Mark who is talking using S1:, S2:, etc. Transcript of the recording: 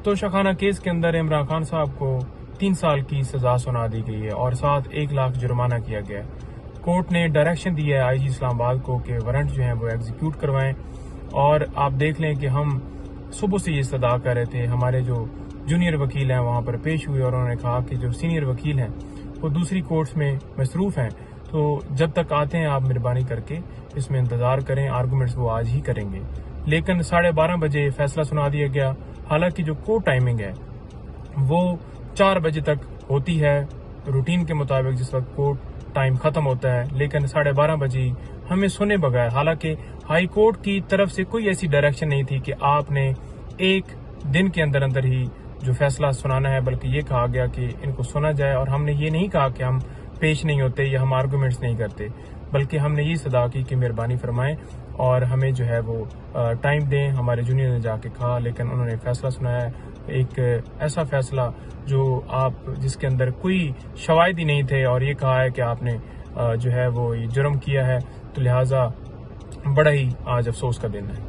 S1: تو شاخانہ کیس کے اندر عمران خان صاحب کو 3 سال کی سزا سنا دی گئی ہے اور ساتھ 1 لاکھ جرمانہ کیا گیا ہے۔ کورٹ نے ڈائریکشن دی ہے آئی جی اسلام آباد کو کہ وارنٹ جو ہیں وہ ایگزیکیوٹ کروائیں، اور آپ دیکھ لیں کہ ہم صبح سے یہ استدعا کر رہے تھے، ہمارے جو جونیئر وکیل ہیں وہاں پر پیش ہوئے اور انہوں نے کہا کہ جو سینئر وکیل ہیں وہ دوسری کورٹس میں مصروف ہیں، تو جب تک آتے ہیں آپ مہربانی کر کے اس میں انتظار کریں، آرگومنٹس وہ آج ہی کریں گے۔ لیکن 12:30 بجے فیصلہ سنا دیا گیا، حالانکہ جو کورٹ ٹائمنگ ہے وہ 4 بجے تک ہوتی ہے روٹین کے مطابق، جس وقت کورٹ ٹائم ختم ہوتا ہے، لیکن 12:30 بجے ہمیں سنے بغیر، حالانکہ ہائی کورٹ کی طرف سے کوئی ایسی ڈائریکشن نہیں تھی کہ آپ نے 1 دن کے اندر اندر ہی جو فیصلہ سنانا ہے، بلکہ یہ کہا گیا کہ ان کو سنا جائے، اور ہم نے یہ نہیں کہا کہ ہم پیش نہیں ہوتے یا ہم آرگومنٹس نہیں کرتے، بلکہ ہم نے یہ صدا کی کہ مہربانی فرمائیں اور ہمیں جو ہے وہ ٹائم دیں۔ ہمارے جونیئر نے جا کے کہا، لیکن انہوں نے فیصلہ سنایا، ایک ایسا فیصلہ جو جس کے اندر کوئی شواہد ہی نہیں تھے، اور یہ کہا ہے کہ آپ نے جو ہے وہ یہ جرم کیا ہے، تو لہٰذا بڑا ہی آج افسوس کا دن ہے۔